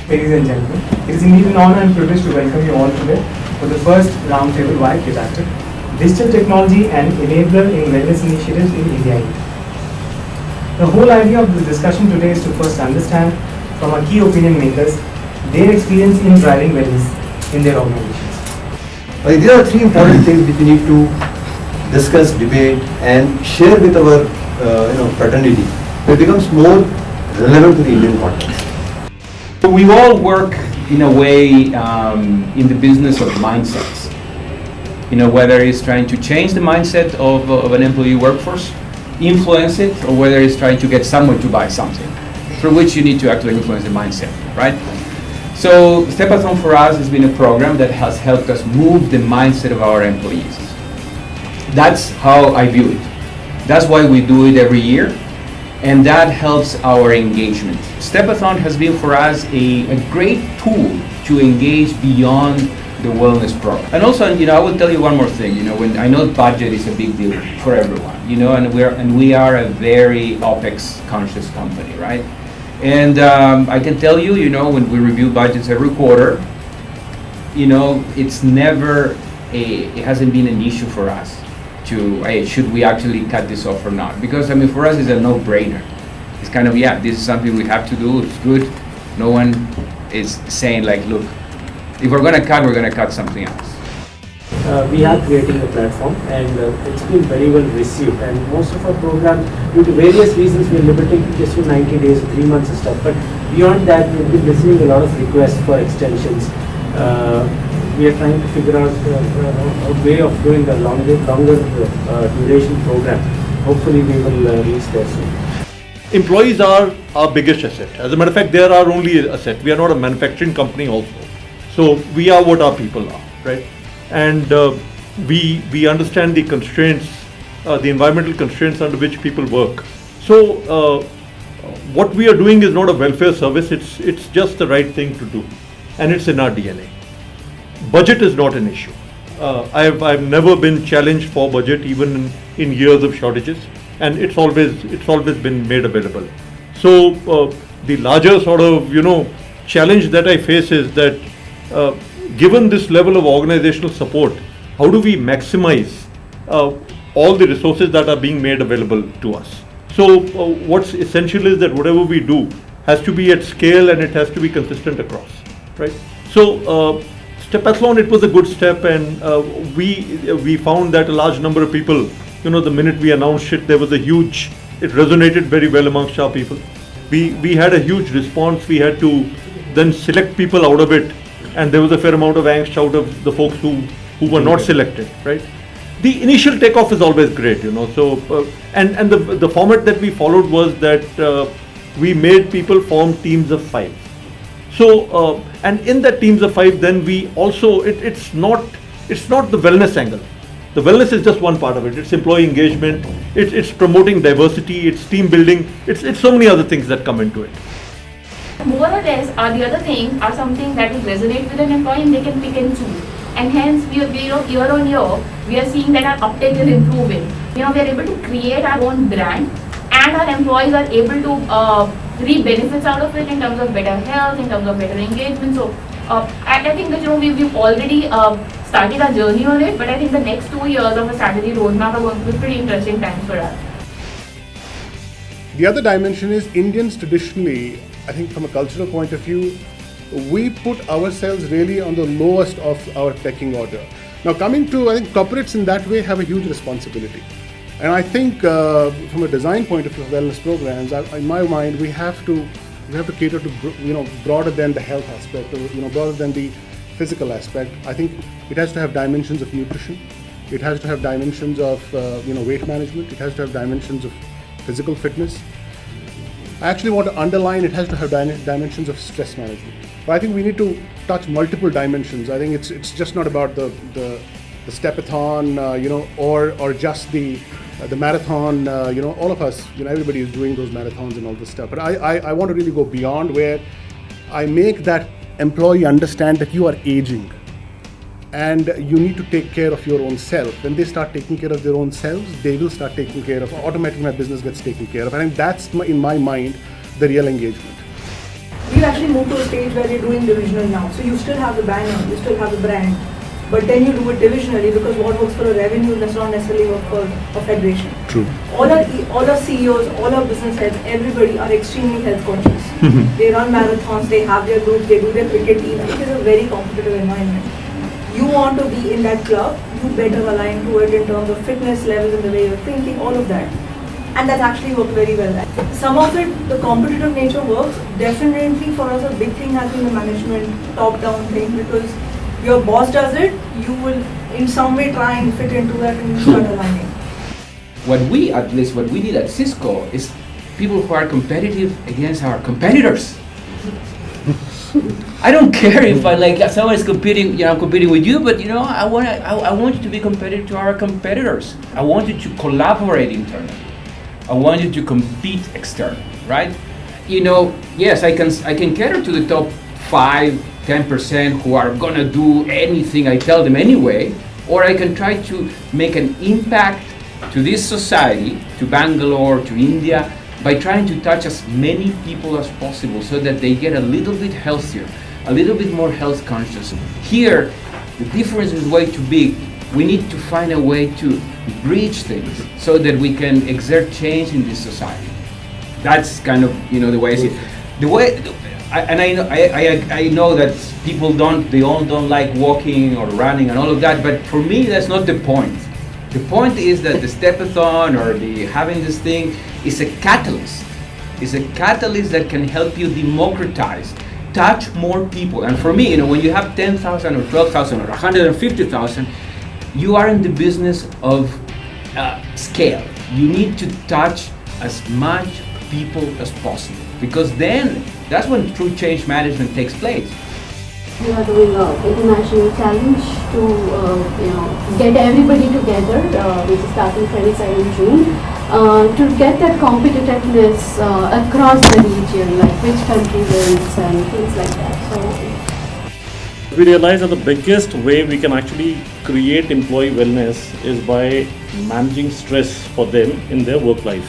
Ladies and gentlemen, it is indeed an honor and privilege to welcome you all today for the first roundtable by Getactive, Digital Technology and Enabler in Wellness Initiatives in India. The whole idea of this discussion today is to first understand from our key opinion makers their experience in driving wellness in their organizations. There are three important things which we need to discuss, debate, and share with our fraternity. It becomes more relevant to the Indian context. We all work in a way in the business of mindsets. Whether it's trying to change the mindset of an employee workforce, influence it, or whether it's trying to get someone to buy something, for which you need to actually influence the mindset, right? So Stepathon for us has been a program that has helped us move the mindset of our employees. That's how I view it. That's why we do it every year. And that helps our engagement. Stepathon has been for us a great tool to engage beyond the wellness program. And also, I will tell you one more thing. When I know budget is a big deal for everyone. And we are a very OpEx conscious company, right? And I can tell you, when we review budgets every quarter, it's never it hasn't been an issue for us to, hey, should we actually cut this off or not? Because for us it's a no-brainer. It's kind of, this is something we have to do, it's good. No one is saying like, look, if we're gonna cut something else. We are creating a platform and it's been very well received, and most of our programs, due to various reasons, we are limiting just to 90 days, 3 months and stuff, but beyond that we've been receiving a lot of requests for extensions. We are trying to figure out a way of doing a longer duration program. Hopefully we will reach there soon. Employees are our biggest asset. As a matter of fact, they are our only asset. We are not a manufacturing company also. So we are what our people are, right? And we understand the constraints, the environmental constraints under which people work. So what we are doing is not a welfare service, it's just the right thing to do. And it's in our DNA. Budget is not an issue. I've never been challenged for budget, even in years of shortages, and it's always been made available. So the larger sort of challenge that I face is that given this level of organizational support, how do we maximize all the resources that are being made available to us? So what's essential is that whatever we do has to be at scale and it has to be consistent across, right? So Stepathlon, it was a good step, and we found that a large number of people, the minute we announced it, it resonated very well amongst our people. We had a huge response. We had to then select people out of it, and there was a fair amount of angst out of the folks who were not selected, right? The initial takeoff is always great, so, and the format that we followed was that we made people form teams of 5. So, and in that teams of 5, then we also, it's not the wellness angle. The wellness is just one part of it. It's employee engagement, it's promoting diversity, it's team building, it's so many other things that come into it. More or less, the other things are something that will resonate with an employee and they can pick and choose. And hence, year on year, we are seeing that our uptake is improving. We are able to create our own brand, and our employees are able to reap benefits out of it in terms of better health, in terms of better engagement. So I think that we've already started our journey on it, but I think the next 2 years of a strategy roadmap are going to be pretty interesting times for us. The other dimension is Indians traditionally, I think from a cultural point of view, we put ourselves really on the lowest of our pecking order. Now coming to, I think corporates in that way have a huge responsibility. And I think from a design point of view of wellness programs, in my mind, we have to cater to broader than the health aspect, or broader than the physical aspect. I think it has to have dimensions of nutrition. It has to have dimensions of weight management. It has to have dimensions of physical fitness. I actually want to underline it has to have dimensions of stress management. But I think we need to touch multiple dimensions. I think it's just not about the stepathon, or just the marathon. All of us, everybody is doing those marathons and all this stuff. But I want to really go beyond, where I make that employee understand that you are aging and you need to take care of your own self. When they start taking care of their own selves, they will start taking care of, automatically my business gets taken care of. I think that's, in my mind, the real engagement. we've actually moved to a stage where we're doing divisional now. So you still have the banner, you still have the brand, but then you do it divisionally because what works for a revenue does not necessarily work for a federation. True. All our CEOs, all our business heads, everybody are extremely health conscious. They run marathons, they have their groups, they do their cricket teams. It is a very competitive environment. You want to be in that club, you better align to it in terms of fitness levels and the way you're thinking, all of that. And that's actually worked very well. Some of it, the competitive nature works. Definitely for us, a big thing has been the management top-down thing, because your boss does it, you will in some way try and fit into that and you start aligning. What we did at CISCO is people who are competitive against our competitors. I don't care if someone is competing, I'm competing with you, but I want you to be competitive to our competitors. I want you to collaborate internally. I want you to compete externally, right? Yes, I can cater to the top 5-10% who are gonna do anything I tell them anyway, or I can try to make an impact to this society, to Bangalore, to India, by trying to touch as many people as possible so that they get a little bit healthier, a little bit more health conscious. Here, the difference is way too big. We need to find a way to bridge things so that we can exert change in this society. That's kind of the way I see it. I know that people all don't like walking or running and all of that, but for me that's not the point. The point is that the stepathon or the having this thing is a catalyst. It's a catalyst that can help you democratize, touch more people. And for me, when you have 10,000 or 12,000 or 150,000, you are in the business of scale. You need to touch as much people as possible, because then that's when true change management takes place. We are doing an international challenge to get everybody together, which is starting 27 June, to get that competitiveness across the region, like which country wins and things like that. So we realize that the biggest way we can actually create employee wellness is by managing stress for them in their work life.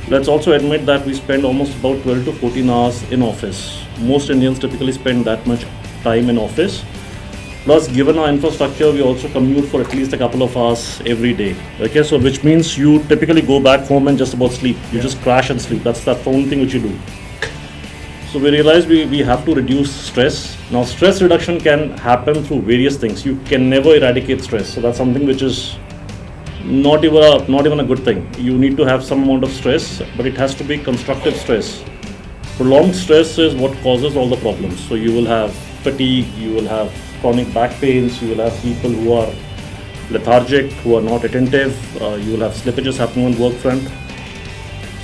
Let's also admit that we spend almost about 12 to 14 hours in office. Most Indians typically spend that much time in office. Plus, given our infrastructure, we also commute for at least a couple of hours every day. Okay, so which means you typically go back home and just about sleep. You just crash and sleep. That's the only thing which you do. So we realized we have to reduce stress. Now, stress reduction can happen through various things. You can never eradicate stress. So that's something which is not even a good thing. You need to have some amount of stress, but it has to be constructive stress. Prolonged stress is what causes all the problems. So you will have fatigue, you will have chronic back pains, you will have people who are lethargic, who are not attentive, you will have slippages happening on work front.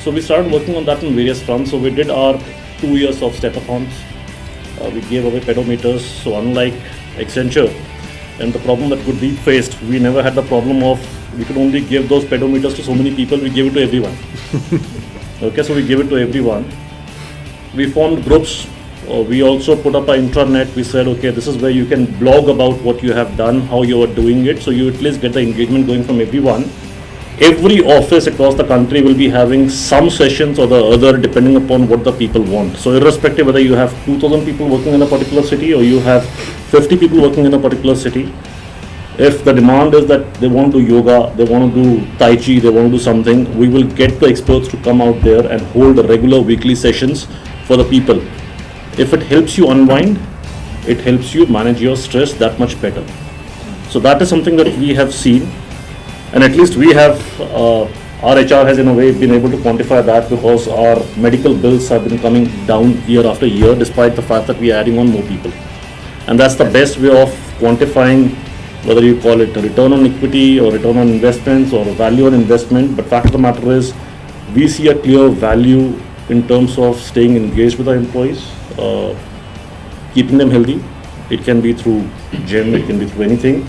So we started working on that on various fronts. So we did our 2 years of stepathons. We gave away pedometers. So unlike Accenture and the problem that Gurdeep faced, we never had the problem of we could only give those pedometers to so many people. We gave it to everyone. Okay, so we gave it to everyone. We formed groups. We also put up an intranet. We said, okay, this is where you can blog about what you have done, how you are doing it. So you at least get the engagement going from everyone. Every office across the country will be having some sessions or the other depending upon what the people want. So irrespective whether you have 2,000 people working in a particular city or you have 50 people working in a particular city, if the demand is that they want to do yoga, they want to do Tai Chi, they want to do something, we will get the experts to come out there and hold regular weekly sessions for the people. If it helps you unwind, it helps you manage your stress that much better. So that is something that we have seen, and at least we have, our HR has in a way been able to quantify that, because our medical bills have been coming down year after year despite the fact that we are adding on more people. And that's the best way of quantifying, whether you call it a return on equity or return on investments or value on investment. But fact of the matter is, we see a clear value in terms of staying engaged with our employees, keeping them healthy. It can be through gym, it can be through anything,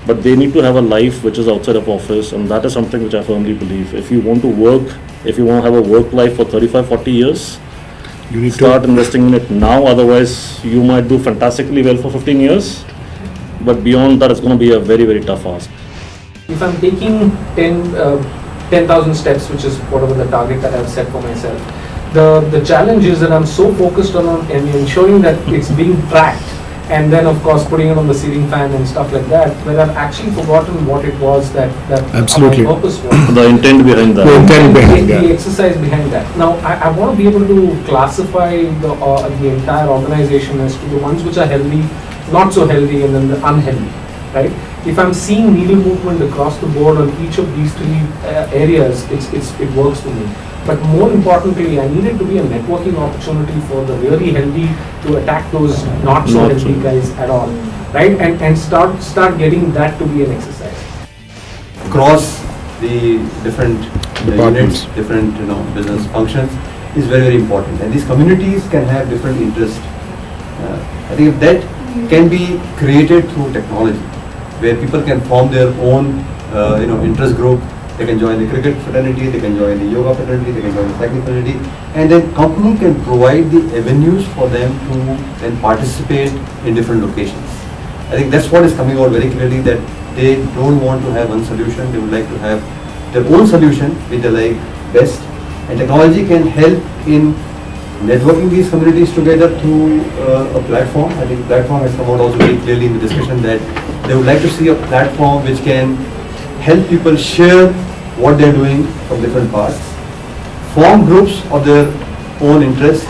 but they need to have a life which is outside of office, and that is something which I firmly believe. If you want to work, if you want to have a work life for 35-40 years, you need to start investing in it now. Otherwise, you might do fantastically well for 15 years, but beyond that, it's going to be a very, very tough ask. If I'm taking 10,000 steps, which is whatever the target that I've set for myself, The challenge is that I'm so focused on ensuring that it's being tracked, and then of course putting it on the ceiling fan and stuff like that, where I've actually forgotten what it was that Absolutely. my purpose was. The intent behind that. The intent behind The that. exercise behind that. Now, I want to be able to classify the entire organization as to the ones which are healthy, not so healthy, and then the unhealthy, right? If I'm seeing needle movement across the board on each of these three areas, it works for me. But more importantly, I need it to be a networking opportunity for the really healthy to attack those not so healthy guys at all, right? And start getting that to be an exercise. Across the different Departments. units, different business functions is very, very important. And these communities can have different interests. I think if that can be created through technology, where people can form their own interest group. They can join the cricket fraternity, they can join the yoga fraternity, they can join the cycling fraternity, and then company can provide the avenues for them to then participate in different locations. I think that's what is coming out very clearly, that they don't want to have one solution, they would like to have their own solution which they like best, and technology can help in networking these communities together through a platform. I think platform has come out also very clearly in the discussion that they would like to see a platform which can help people share what they're doing from different parts, form groups of their own interest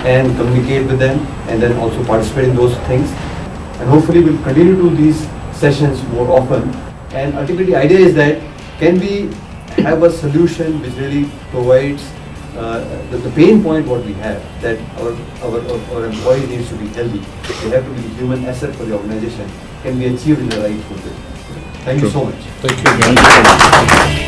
and communicate with them, and then also participate in those things. And hopefully we'll continue to do these sessions more often. And ultimately the idea is that can we have a solution which really provides the pain point what we have, that our employee needs to be healthy, they have to be the human asset for the organization, can be achieved in the right way. Thank you so much. Thank you.